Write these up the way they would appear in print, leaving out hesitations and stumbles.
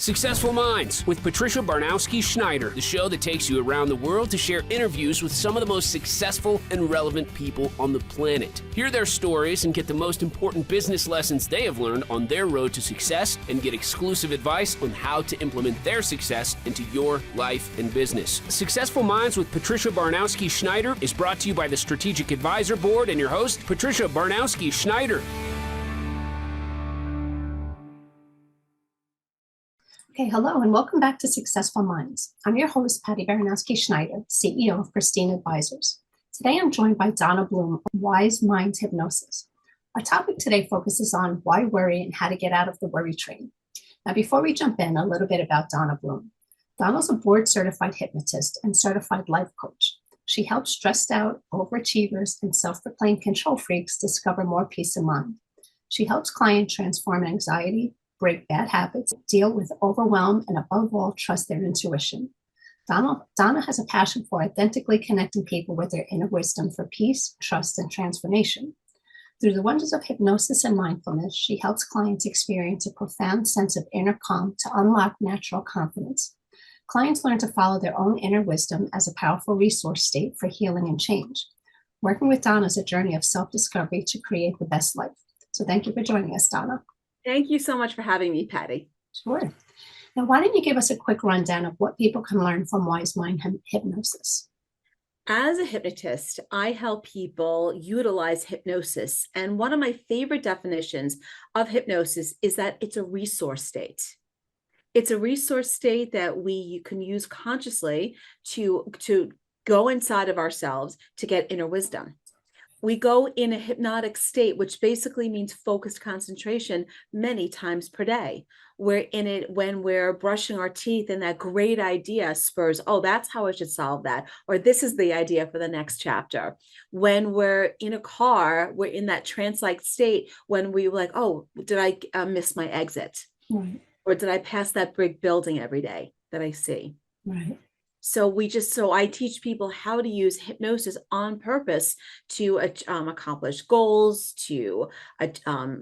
Successful Minds with Patricia Baronowski-Schneider, the show that takes you around the world to share interviews with some of the most successful and relevant people on the planet. Hear their stories and get the most important business lessons they have learned on their road to success and get exclusive advice on how to implement their success into your life and business. Successful Minds with Patricia Baronowski-Schneider is brought to you by the Strategic Advisor Board and your host, Patricia Baronowski-Schneider. Okay, hello, and welcome back to Successful Minds. I'm your host, Patty Baronowski-Schneider, CEO of Pristine Advisors. Today, I'm joined by Donna Bloom of Wise Minds Hypnosis. Our topic today focuses on why worry and how to get out of the worry train. Now, before we jump in, a little bit about Donna Bloom. Donna's a board-certified hypnotist and certified life coach. She helps stressed out, overachievers, and self-proclaimed control freaks discover more peace of mind. She helps clients transform anxiety, break bad habits, deal with overwhelm, and above all, trust their intuition. Donna has a passion for authentically connecting people with their inner wisdom for peace, trust, and transformation. Through the wonders of hypnosis and mindfulness, she helps clients experience a profound sense of inner calm to unlock natural confidence. Clients learn to follow their own inner wisdom as a powerful resource state for healing and change. Working with Donna is a journey of self-discovery to create the best life. So thank you for joining us, Donna. Thank you so much for having me, Patty. Sure. Now, why don't you give us a quick rundown of what people can learn from Wise Mind Hypnosis? As a hypnotist, I help people utilize hypnosis. And one of my favorite definitions of hypnosis is that it's a resource state. It's a resource state that we can use consciously to go inside of ourselves to get inner wisdom. We go in a hypnotic state, which basically means focused concentration many times per day. We're in it when we're brushing our teeth and that great idea spurs, oh, that's how I should solve that. Or this is the idea for the next chapter. When we're in a car, we're in that trance-like state when we're like, oh, did I miss my exit? Right. Or did I pass that brick building every day that I see? Right. So I teach people how to use hypnosis on purpose to accomplish goals, to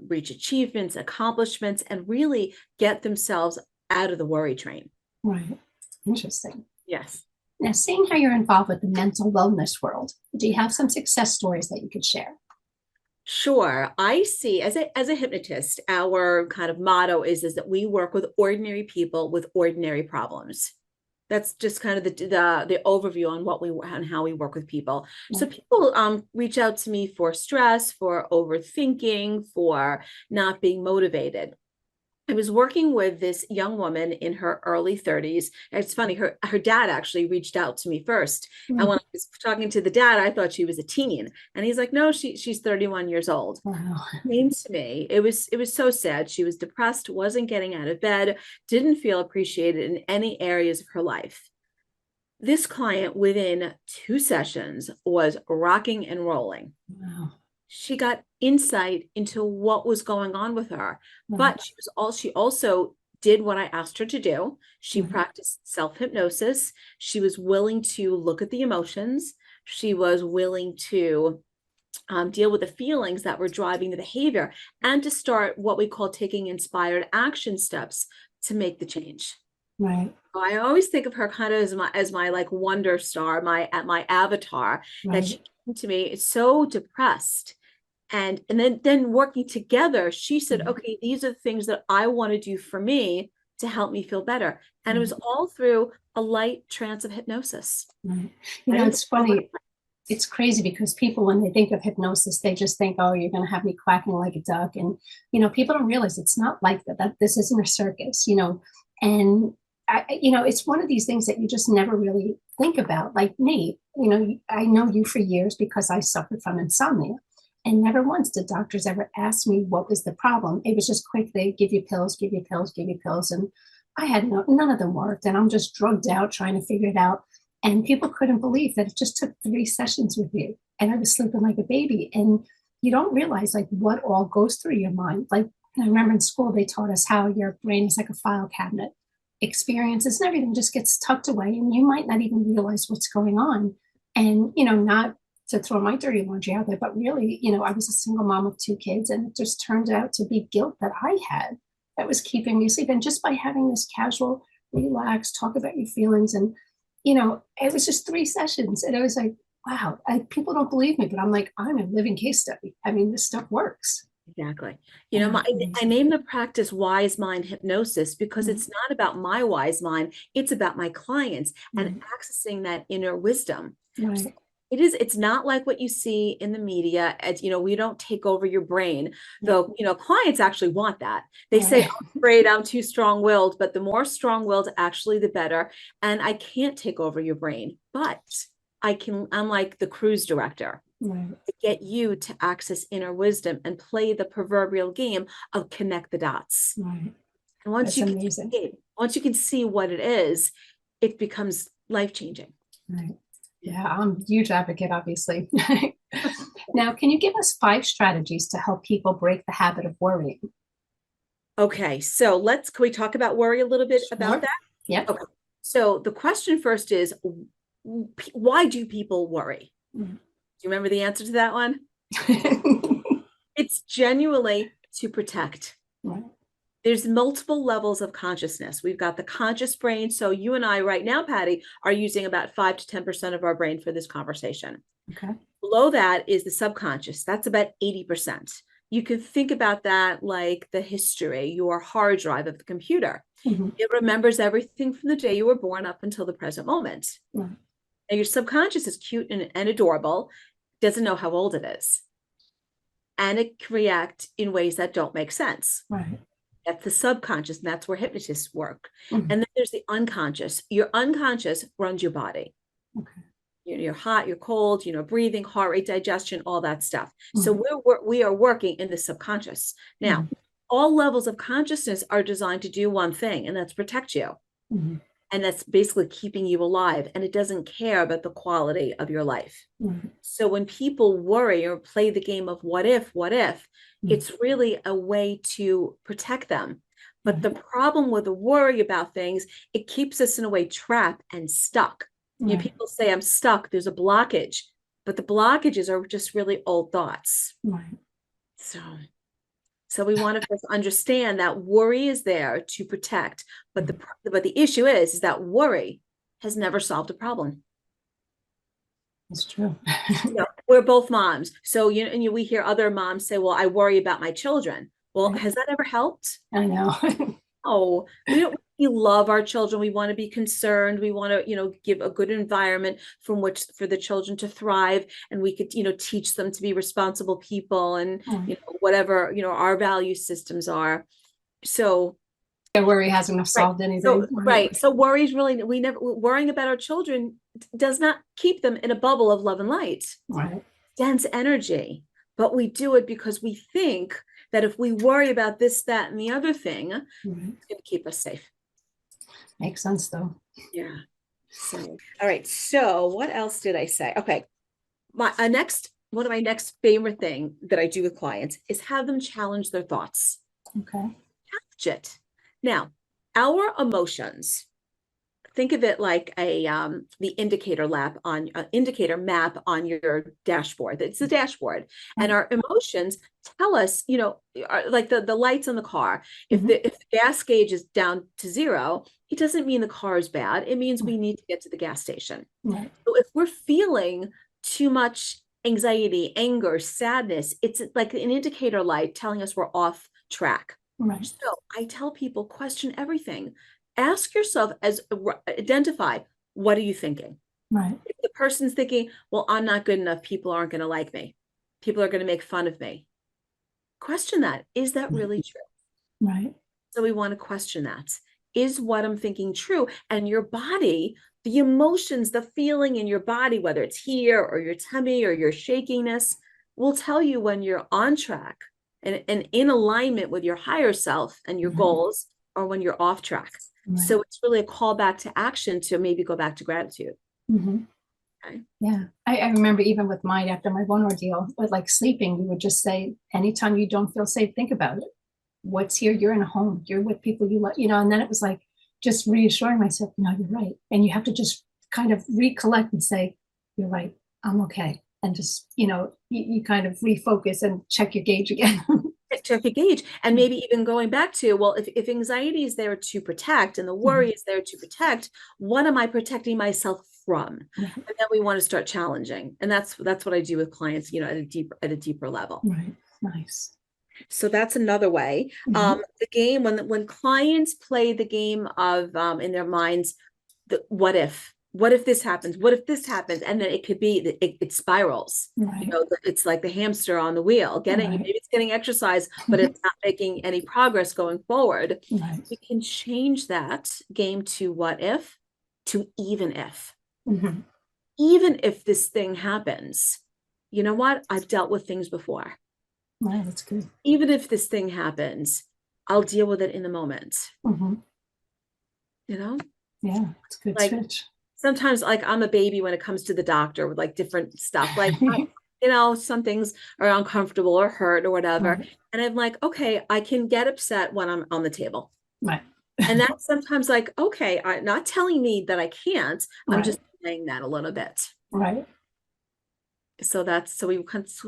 reach achievements, accomplishments, and really get themselves out of the worry train. Right. Interesting. Yes. Now, seeing how you're involved with the mental wellness world, do you have some success stories that you could share? Sure. I see as a hypnotist, our kind of motto is that we work with ordinary people with ordinary problems. That's just kind of the overview on how we work with people. So people reach out to me for stress, for overthinking, for not being motivated. I was working with this young woman in her early 30s. It's funny, her dad actually reached out to me first. And when I was talking to the dad, I thought she was a teen. And he's like, no, she's 31 years old. Wow. Came to me. It was so sad. She was depressed, wasn't getting out of bed, didn't feel appreciated in any areas of her life. This client, within 2 sessions, was rocking and rolling. Wow. She got insight into what was going on with her, but she also did what I asked her to do. She practiced self-hypnosis. She was willing to look at the emotions. She was willing to deal with the feelings that were driving the behavior and to start what we call taking inspired action steps to make the change. Right. I always think of her kind of as my like wonder star, my avatar, that she came to me so depressed. And then working together, she said, okay, these are the things that I want to do for me to help me feel better. And it was all through a light trance of hypnosis. Right. You know, it's funny. It's crazy because people, when they think of hypnosis, they just think, oh, you're going to have me quacking like a duck. And, you know, people don't realize it's not like that this isn't a circus, you know, and it's one of these things that you just never really think about. Like me, you know, I know you for years because I suffered from insomnia. And never once did doctors ever ask me what was the problem. It was just quick. They give you pills, give you pills, give you pills. And I had none of them worked. And I'm just drugged out trying to figure it out. And people couldn't believe that it just took 3 sessions with you. And I was sleeping like a baby. And you don't realize like what all goes through your mind. Like I remember in school, they taught us how your brain is like a file cabinet. Experiences and everything just gets tucked away. And you might not even realize what's going on. And, you know, not to throw my dirty laundry out there, but really, you know, I was a single mom of 2 kids, and it just turned out to be guilt that I had that was keeping me asleep. And just by having this casual, relax, talk about your feelings. And, you know, it was just 3 sessions. And I was like, wow, people don't believe me, but I'm like, I'm a living case study. I mean, this stuff works. Exactly. You know, I named the practice Wise Mind Hypnosis because it's not about my wise mind. It's about my clients and accessing that inner wisdom. Right. It's not like what you see in the media. As you know, we don't take over your brain, though, you know, clients actually want that. They say, I'm afraid I'm too strong-willed, but the more strong-willed, actually, the better. And I can't take over your brain, but I'm like the cruise director. Right. To get you to access inner wisdom and play the proverbial game of connect the dots. Right. And once That's once you can see what it is, it becomes life-changing. Right. Yeah, I'm a huge advocate, obviously. Now, can you give us 5 strategies to help people break the habit of worrying? Okay, so can we talk about worry a little bit about that? Yeah. Okay. So the question first is, why do people worry? Do you remember the answer to that one? It's genuinely to protect. Right. There's multiple levels of consciousness. We've got the conscious brain. So you and I right now, Patty, are using about 5 to 10% of our brain for this conversation. Okay. Below that is the subconscious. That's about 80%. You can think about that like the history, your hard drive of the computer. It remembers everything from the day you were born up until the present moment. Right. Now, your subconscious is cute and adorable, doesn't know how old it is. And it can react in ways that don't make sense. Right. That's the subconscious, and that's where hypnotists work. And then there's the unconscious. Your unconscious runs your body. Okay. You're hot, you're cold, breathing, heart rate, digestion, all that stuff. So we are working in the subconscious. Now, all levels of consciousness are designed to do one thing, and that's protect you. And that's basically keeping you alive. And it doesn't care about the quality of your life. So when people worry or play the game of what if, it's really a way to protect them. But the problem with the worry about things, it keeps us in a way trapped and stuck. People say, I'm stuck, there's a blockage, but the blockages are just really old thoughts. Right. So we want to first understand that worry is there to protect, but the issue is that worry has never solved a problem. That's true. We're both moms. So, we hear other moms say, well, I worry about my children. Well, has that ever helped? I know. Oh, we love our children. We want to be concerned. We want to, give a good environment for the children to thrive. And we could, teach them to be responsible people and, whatever, our value systems are. So worry hasn't solved anything. So worry is really, worrying about our children does not keep them in a bubble of love and light. Right. Dense energy. But we do it because we think that if we worry about this, that, and the other thing, it's going to keep us safe. Makes sense, though. Yeah. So, all right. So what else did I say? Okay. One of my next favorite thing that I do with clients is have them challenge their thoughts. Okay. Challenge it. Now, our emotions, think of it like the indicator map on your dashboard. It's the dashboard, and our emotions tell us, like the lights on the car. If the gas gauge is down to 0, it doesn't mean the car is bad. It means we need to get to the gas station. Right. So if we're feeling too much anxiety, anger, sadness, it's like an indicator light telling us we're off track. Right. So I tell people, question everything. Ask yourself, identify, what are you thinking? Right. If the person's thinking, well, I'm not good enough, people aren't going to like me, people are going to make fun of me. Question that. Is that really true? Right. So we want to question that. Is what I'm thinking true? And your body, the emotions, the feeling in your body, whether it's here or your tummy or your shakiness, will tell you when you're on track and in alignment with your higher self and your goals, or when you're off track. Right. So it's really a call back to action to maybe go back to gratitude. Okay. Yeah. I remember even with mine, after my one ordeal, with like sleeping, we would just say, anytime you don't feel safe, think about it. What's here? You're in a home. You're with people you love, and then it was like just reassuring myself, no, you're right. And you have to just kind of recollect and say, you're right. I'm okay. And just, you kind of refocus and check your gauge again. check a gauge. And maybe even going back to, well, if anxiety is there to protect and the worry is there to protect, what am I protecting myself from? And then we want to start challenging. And that's what I do with clients, you know, at a deeper level. Right. Nice. So that's another way. The game, when clients play the game of in their minds, what if this happens? What if this happens? And then it could be that it spirals. Right. You know, it's like the hamster on the wheel, maybe it's getting exercise, but it's not making any progress going forward. Right. We can change that game to what if, to even if. Even if this thing happens, you know what? I've dealt with things before. Right, that's good. Even if this thing happens, I'll deal with it in the moment. You know? Yeah, it's a good like, switch. Sometimes, like, I'm a baby when it comes to the doctor with like different stuff. Like, you know, some things are uncomfortable or hurt or whatever. Right. And I'm like, okay, I can get upset when I'm on the table. Right. And that's sometimes like, okay, not telling me that I can't. I'm Right. just saying that a little bit. Right. So we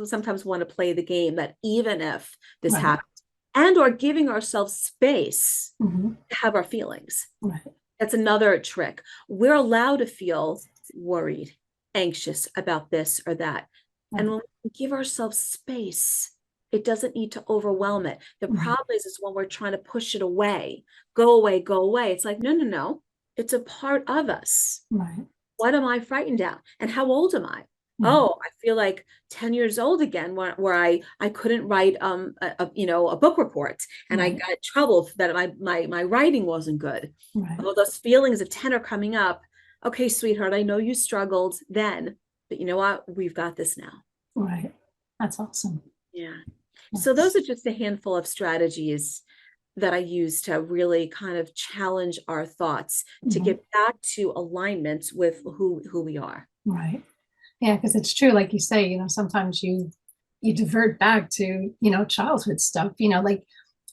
sometimes want to play the game that even if this Right. happens, and or giving ourselves space to have our feelings. Right. That's another trick. We're allowed to feel worried, anxious about this or that. Right. And when we give ourselves space, it doesn't need to overwhelm it. The problem is when we're trying to push it away, go away, go away. It's like, no. It's a part of us. Right. What am I frightened at? And how old am I? Oh, I feel like 10 years old again, where I couldn't write a book report, and I got in trouble that my writing wasn't good. Right. Well, those feelings of 10 are coming up. Okay, sweetheart, I know you struggled then, but you know what? We've got this now. Right. That's awesome. Yeah. Yes. So those are just a handful of strategies that I use to really kind of challenge our thoughts to get back to alignment with who we are. Right. Yeah, because it's true, like you say, you know, sometimes you divert back to, you know, childhood stuff, you know, like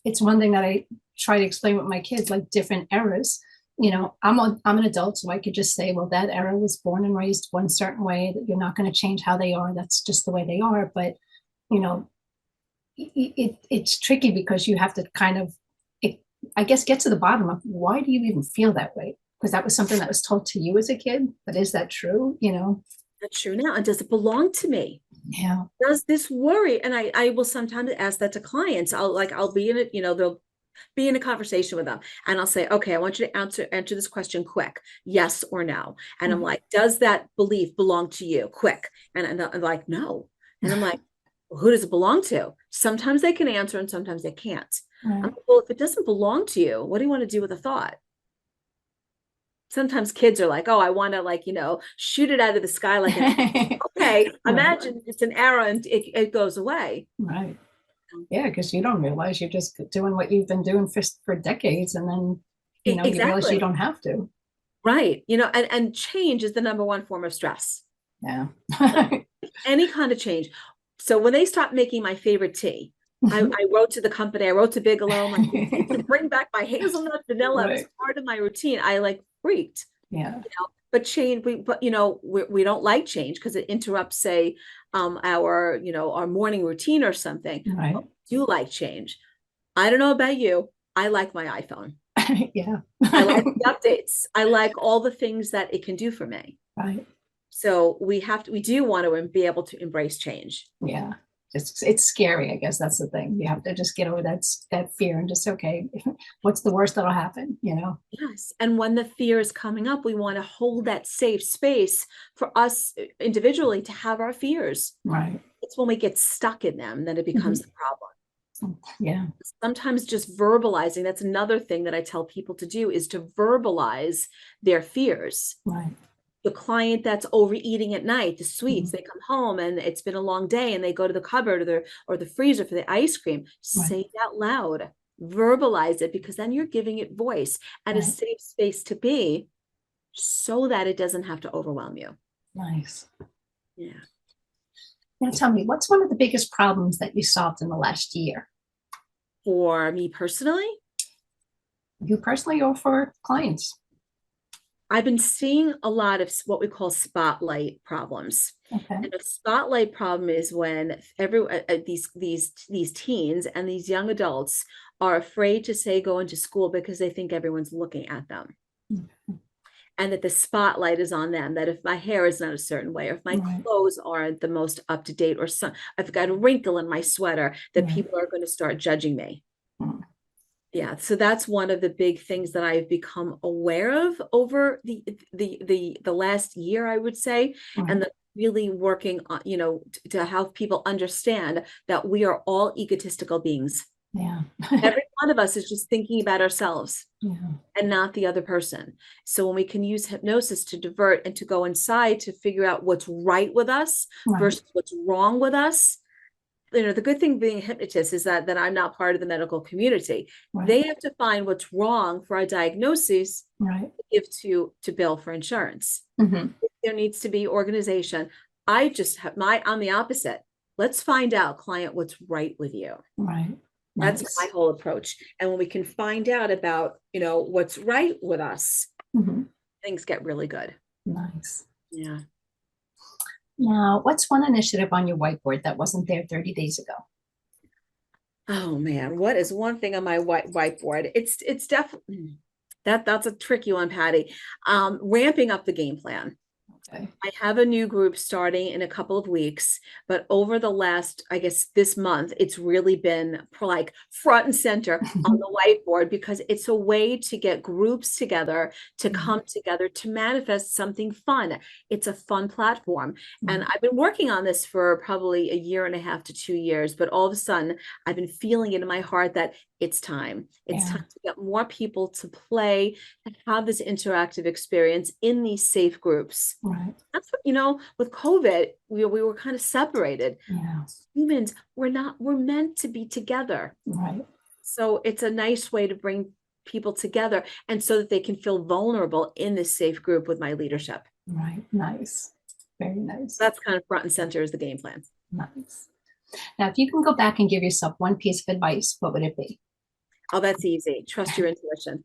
it's one thing that I try to explain with my kids, like different eras. You know, I'm an adult, so I could just say, well, that era was born and raised one certain way, that you're not going to change how they are. That's just the way they are. But, you know, it's tricky because you have to kind of, I guess, get to the bottom of why do you even feel that way? Because that was something that was told to you as a kid. But is that true? You know? That's true now. And does it belong to me? Yeah. Does this worry? And I will sometimes ask that to clients. I'll be in it, you know, they'll be in a conversation with them, and I'll say, okay, I want you to answer this question quick, yes or no. And I'm like, does that belief belong to you? Quick. And I'm like, no. And I'm like, well, who does it belong to? Sometimes they can answer and sometimes they can't. I'm like, well, if it doesn't belong to you, what do you want to do with a thought? Sometimes kids are like, oh, I want to, like, you know, shoot it out of the sky. Like, okay, imagine it's an arrow and it goes away. Right. Yeah, because you don't realize you're just doing what you've been doing for decades, and then, you know, you realize you don't have to. Right. You know, and change is the number one form of stress. Yeah. Any kind of change. So when they stopped making my favorite tea, I wrote to the company, I wrote to Bigelow, like, to bring back my hazelnut vanilla. It was part of my routine. I like freaked. Yeah. You know, but change, you know, we don't like change because it interrupts, say, our, you know, our morning routine or something. Right. But we do like change. I don't know about you. I like my iPhone. Yeah. I like the updates. I like all the things that it can do for me. Right. So we do want to be able to embrace change. Yeah. It's scary. I guess that's the thing. You have to just get over that fear and just, okay, what's the worst that'll happen, you know? Yes. And when the fear is coming up, we want to hold that safe space for us individually to have our fears. Right. It's when we get stuck in them that it becomes the problem. Yeah. Sometimes just verbalizing, that's another thing that I tell people to do, is to verbalize their fears. Right. The client that's overeating at night, the sweets, they come home and it's been a long day and they go to the cupboard or the freezer for the ice cream. Say it out loud, verbalize it, because then you're giving it voice and a safe space to be, so that it doesn't have to overwhelm you. Nice. Yeah. Now tell me, what's one of the biggest problems that you solved in the last year? For me personally? You personally or for clients? I've been seeing a lot of what we call spotlight problems. Okay. And a spotlight problem is when these teens and these young adults are afraid to say go into school because they think everyone's looking at them. Mhm. And that the spotlight is on them, that if my hair is not a certain way, or if my Right. clothes aren't the most up to date, or I've got a wrinkle in my sweater, that Right. people are going to start judging me. Mm. Yeah, so that's one of the big things that I've become aware of over the last year, I would say, Right. and really working on, to have people understand that we are all egotistical beings. Yeah. Every one of us is just thinking about ourselves Yeah. and not the other person. So when we can use hypnosis to divert and to go inside to figure out what's right with us Right. versus what's wrong with us, the good thing being a hypnotist is that I'm not part of the medical community. Right. They have to find what's wrong for a diagnosis Right. to give to bill for insurance. Mhm. There needs to be organization. I just have I'm the opposite. Let's find out, client, what's right with you. Right. That's Nice. my whole approach. And when we can find out about, what's right with us, Mhm. things get really good. Nice. Yeah. Now, what's one initiative on your whiteboard that wasn't there 30 days ago? Oh man, what is one thing on my whiteboard? It's definitely that's a tricky one, Patty. Ramping up the game plan. Okay. I have a new group starting in a couple of weeks, but over the last, I guess this month, it's really been like front and center on the whiteboard, because it's a way to get groups together, to come together, to manifest something fun. It's a fun platform. And I've been working on this for probably 1.5 to 2 years, but all of a sudden I've been feeling it in my heart that it's time. It's time to get more people to play and have this interactive experience in these safe groups. Right. That's what, with COVID, we were kind of separated. Yeah. Humans, we're meant to be together. Right. So it's a nice way to bring people together, and so that they can feel vulnerable in this safe group with my leadership. Right. Nice. Very nice. That's kind of front and center is the game plan. Nice. Now, if you can go back and give yourself one piece of advice, what would it be? Oh, that's easy. Trust your intuition.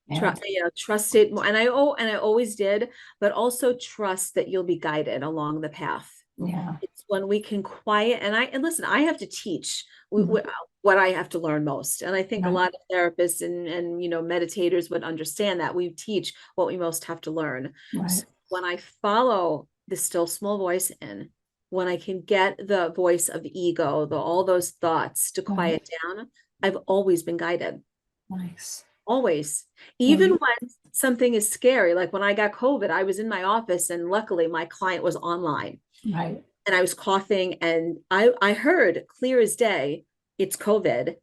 Yeah. Trust it more. And I always did, but also trust that you'll be guided along the path. Yeah. It's when we can quiet, and listen, I have to teach what I have to learn most. And I think a lot of therapists and meditators would understand that we teach what we most have to learn. Right. So when I follow the still small voice in, when I can get the voice of the ego, all those thoughts to quiet down, I've always been guided. Nice. Always. Even when something is scary, like when I got COVID, I was in my office and luckily my client was online. Right. And I was coughing and I heard clear as day, it's COVID.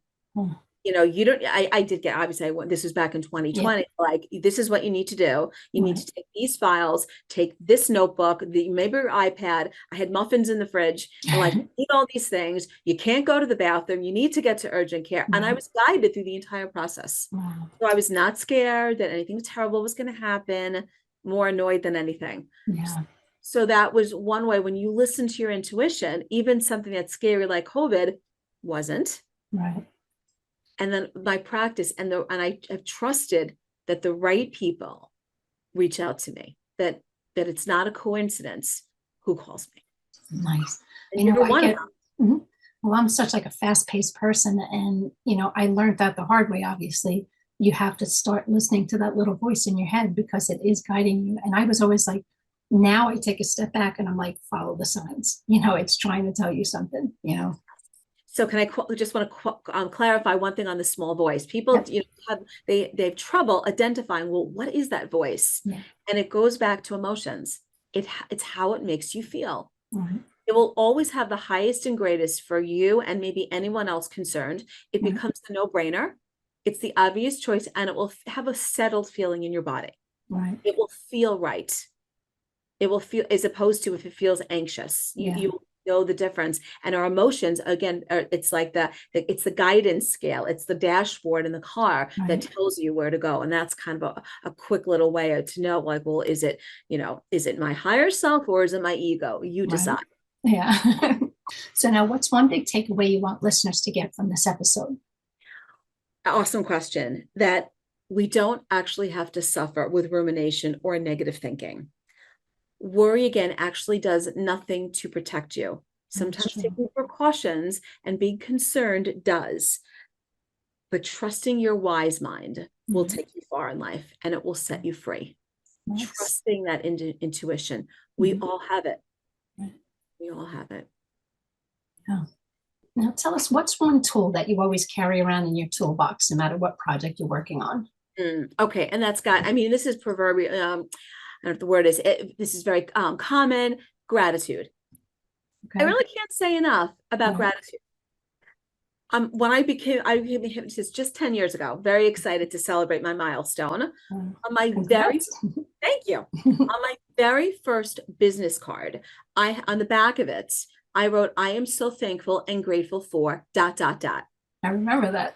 I did get, obviously this was back in 2020, like, this is what you need to do. You need to take these files, take this notebook, maybe your iPad. I had muffins in the fridge, and like, eat all these things. You can't go to the bathroom. You need to get to urgent care. And I was guided through the entire process. Wow. So I was not scared that anything terrible was going to happen, more annoyed than anything. Yeah. So that was one way. When you listen to your intuition, even something that's scary like COVID wasn't. Right. And then my practice and I have trusted that the right people reach out to me, that it's not a coincidence who calls me. Nice. And you're one of them. Well, I'm such like a fast-paced person, and I learned that the hard way. Obviously, you have to start listening to that little voice in your head, because it is guiding you. And I was always like, now I take a step back and I'm like, follow the signs. It's trying to tell you something. So can I just want to clarify one thing on the small voice? People, they have trouble identifying, well, what is that voice? Yeah. And it goes back to emotions. It's how it makes you feel. Right. It will always have the highest and greatest for you and maybe anyone else concerned. It becomes the no-brainer. It's the obvious choice, and it will have a settled feeling in your body. Right. It will feel right. It will feel, as opposed to if it feels anxious. You know the difference. And our emotions, again, it's like it's the guidance scale. It's the dashboard in the car that tells you where to go. And that's kind of a quick little way to know, like, well, is it my higher self or is it my ego? You decide. Yeah. So now, what's one big takeaway you want listeners to get from this episode? Awesome question. That we don't actually have to suffer with rumination or negative thinking. Worry, again, actually does nothing to protect you. Sometimes taking precautions and being concerned does. But trusting your wise mind will take you far in life, and it will set you free. Nice. Trusting that intuition. We all have it. We all have it. Yeah. Now tell us, what's one tool that you always carry around in your toolbox, no matter what project you're working on? Okay, and that's got, I mean, this is proverbial, I don't know what the word is. This is very common, gratitude. Okay. I really can't say enough about gratitude. When I became a hypnotist just 10 years ago, very excited to celebrate my milestone. On my thank you. On my very first business card, on the back of it, I wrote, "I am so thankful and grateful for ... I remember that.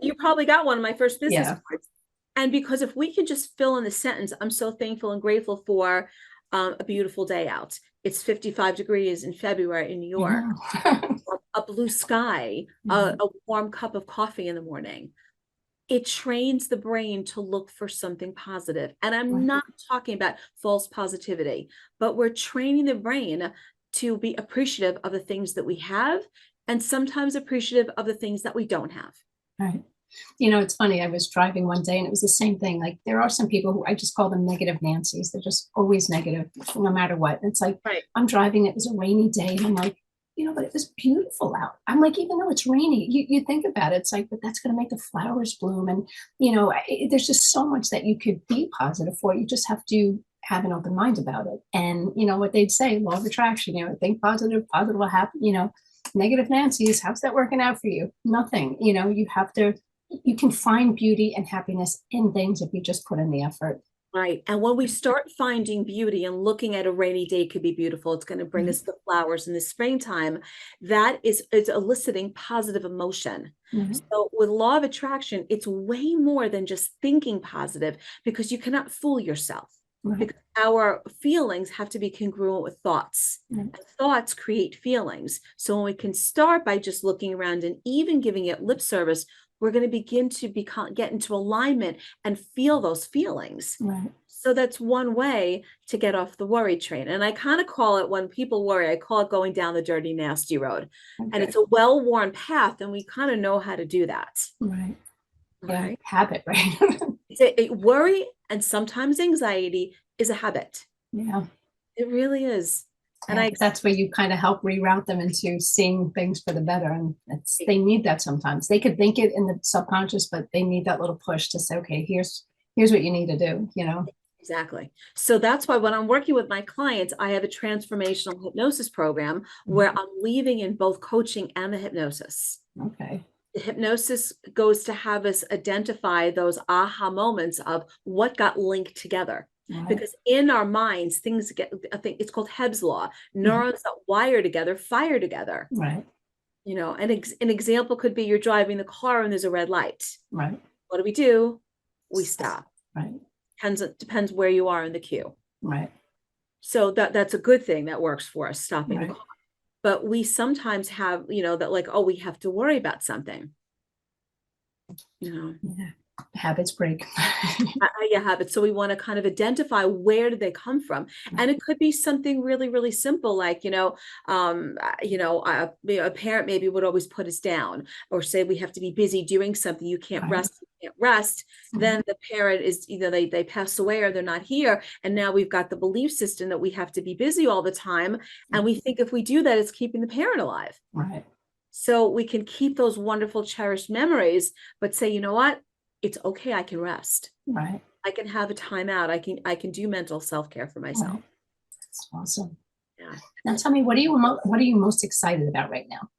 You probably got one of my first business cards. And because if we can just fill in the sentence, "I'm so thankful and grateful for a beautiful day out. It's 55 degrees in February in New York. A blue sky, a warm cup of coffee in the morning." It trains the brain to look for something positive. And I'm not talking about false positivity, but we're training the brain to be appreciative of the things that we have, and sometimes appreciative of the things that we don't have. Right. You know, it's funny. I was driving one day and it was the same thing. Like, there are some people who I just call them negative Nancy's. They're just always negative, no matter what. It's like, I'm driving, it was a rainy day, and I'm like, you know, but it was beautiful out. I'm like, even though it's rainy, you think about it, it's like, but that's going to make the flowers bloom. And, you know, there's just so much that you could be positive for. You just have to have an open mind about it. And, you know, what they'd say, law of attraction, you know, think positive, positive will happen. You know, negative Nancy's, how's that working out for you? Nothing. You know, you have to, you can find beauty and happiness in things if you just put in the effort. Right. And when we start finding beauty and looking at a rainy day could be beautiful, it's going to bring us the flowers in the springtime. That is eliciting positive emotion. So with law of attraction, it's way more than just thinking positive, because you cannot fool yourself. Because our feelings have to be congruent with thoughts. And thoughts create feelings. So when we can start by just looking around and even giving it lip service, we're going to begin to get into alignment and feel those feelings. So that's one way to get off the worry train. And I kind of call it, when people worry, I call it going down the dirty, nasty road. And it's a well-worn path, and we kind of know how to do that. Yeah, habit, right? Worry and sometimes anxiety is a habit. Yeah. It really is. And that's where you kind of help reroute them into seeing things for the better. And they need that sometimes. They could think it in the subconscious, but they need that little push to say, okay, here's what you need to do, you know? Exactly. So that's why when I'm working with my clients, I have a transformational hypnosis program where I'm weaving in both coaching and the hypnosis. Okay. The hypnosis goes to have us identify those aha moments of what got linked together. Because in our minds, things get, I think it's called Hebb's law. Neurons that wire together, fire together. You know, an example could be you're driving the car and there's a red light. What do? We stop. Depends where you are in the queue. So that's a good thing that works for us, stopping the car. But we sometimes have, you know, that like, oh, we have to worry about something. You know. Habits break. Habits. So we want to kind of identify, where did they come from? And it could be something really, really simple, like, a parent maybe would always put us down, or say we have to be busy doing something. You can't rest. Then the parent is either they pass away or they're not here. And now we've got the belief system that we have to be busy all the time. And we think if we do that, it's keeping the parent alive. So we can keep those wonderful, cherished memories, but say, you know what? It's okay. I can rest. I can have a timeout. I can do mental self-care for myself. That's awesome. Yeah. Now tell me, what are you most excited about right now?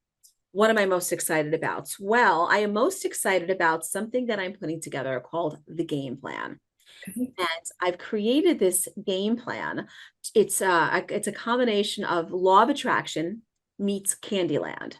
What am I most excited about? Well, I am most excited about something that I'm putting together called the game plan. And I've created this game plan. It's a combination of law of attraction meets Candyland.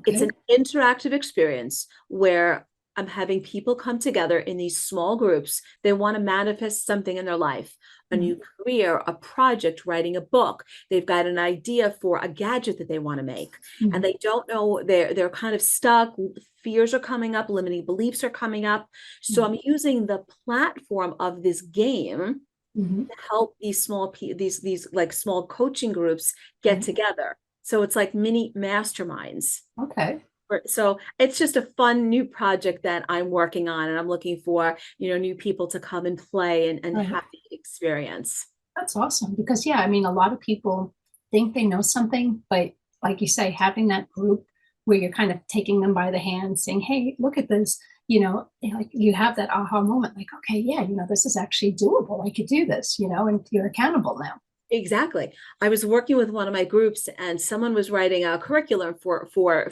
It's an interactive experience where I'm having people come together in these small groups. They want to manifest something in their life, a new career, a project, writing a book. They've got an idea for a gadget that they want to make, and they don't know, they're kind of stuck. Fears are coming up, limiting beliefs are coming up. So I'm using the platform of this game to help these these like small coaching groups get together. So it's like mini masterminds. Okay. So it's just a fun new project that I'm working on, and I'm looking for, new people to come and play and have the experience. That's awesome, because a lot of people think they know something, but like you say, having that group where you're kind of taking them by the hand saying, hey, look at this, like you have that aha moment, like, okay, yeah, this is actually doable. I could do this, and you're accountable now. Exactly. I was working with one of my groups, and someone was writing a curriculum for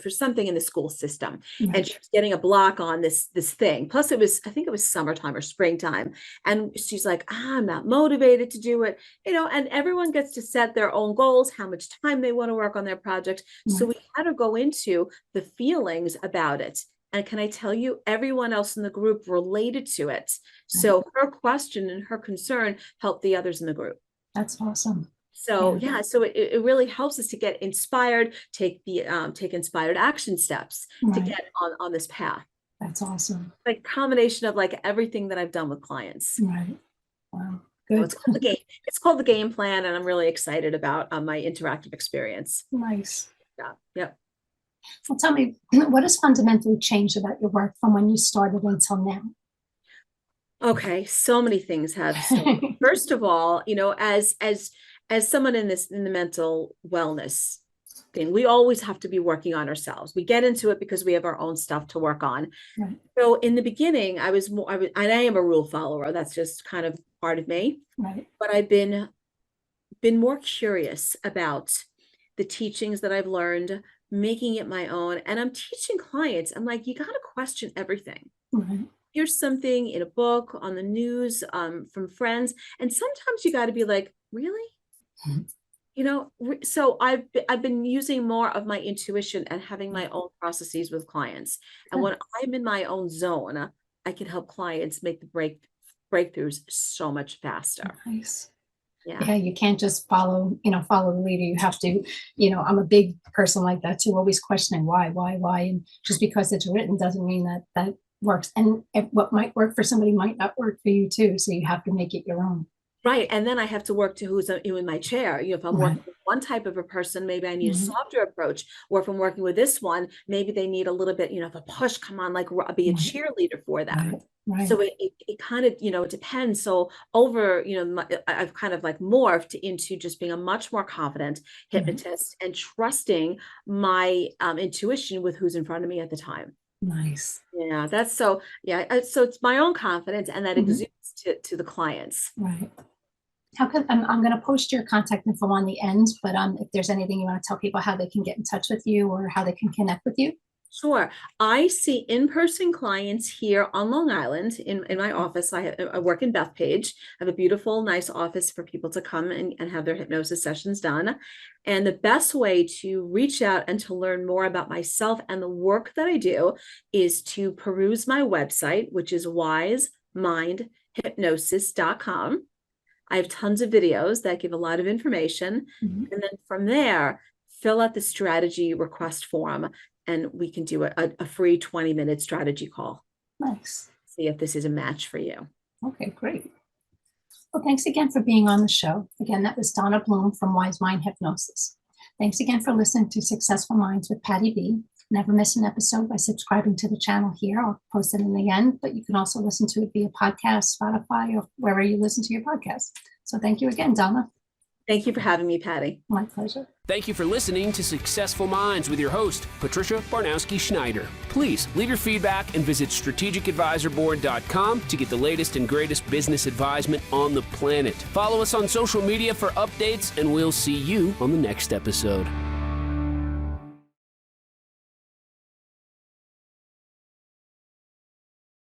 something in the school system, and she was getting a block on this thing. Plus, I think it was summertime or springtime, and she's like, I'm not motivated to do it, And everyone gets to set their own goals, how much time they want to work on their project. So we had to go into the feelings about it. And can I tell you, everyone else in the group related to it. So her question and her concern helped the others in the group. That's awesome. So so it really helps us to get inspired, take inspired action steps to get on this path. That's awesome. Like combination of like everything that I've done with clients. Right. Wow. Good. So it's called the game. It's called the game plan, and I'm really excited about my interactive experience. Nice. Yeah. Yep. Well, tell me, what has fundamentally changed about your work from when you started until now? Okay, so many things have. First of all, as someone in the mental wellness thing, we always have to be working on ourselves. We get into it because we have our own stuff to work on. Right. So in the beginning, I am a rule follower. That's just kind of part of me. Right. But I've been more curious about the teachings that I've learned, making it my own. And I'm teaching clients. I'm like, you got to question everything. Right. Here's something in a book, on the news, from friends. And sometimes you got to be like, really? So I've been using more of my intuition and having my own processes with clients. And when I'm in my own zone, I can help clients make the breakthroughs so much faster. Nice. Yeah, you can't just follow the leader. You have to, I'm a big person like that too, always questioning why, and just because it's written doesn't mean that works. And what might work for somebody might not work for you too. So you have to make it your own. Right. And then I have to work to who's in my chair. If I'm working with one type of a person, maybe I need a softer approach. Or if I'm working with this one, maybe they need a little bit, of a push, come on, like be a cheerleader for them. Right. So it kind of, it depends. So over, I've kind of like morphed into just being a much more confident hypnotist and trusting my intuition with who's in front of me at the time. Nice. Yeah, that's so it's my own confidence, and that exudes to the clients. Right. I'm going to post your contact info on the end, but if there's anything you want to tell people how they can get in touch with you or how they can connect with you. Sure. I see in-person clients here on Long Island in my office. I work in Bethpage. I have a beautiful, nice office for people to come and have their hypnosis sessions done. And the best way to reach out and to learn more about myself and the work that I do is to peruse my website, which is wisemindhypnosis.com. I have tons of videos that give a lot of information. And then from there, fill out the strategy request form, and we can do a free 20-minute strategy call. Nice. See if this is a match for you. Okay, great. Well, thanks again for being on the show. Again, that was Donna Bloom from Wise Mind Hypnosis. Thanks again for listening to Successful Minds with Patty B. Never miss an episode by subscribing to the channel here. I'll post it in the end, but you can also listen to it via podcast, Spotify, or wherever you listen to your podcast. So thank you again, Donna. Thank you for having me, Patty. My pleasure. Thank you for listening to Successful Minds with your host, Patricia Baronowski-Schneider. Please leave your feedback and visit strategicadvisorboard.com to get the latest and greatest business advisement on the planet. Follow us on social media for updates, and we'll see you on the next episode.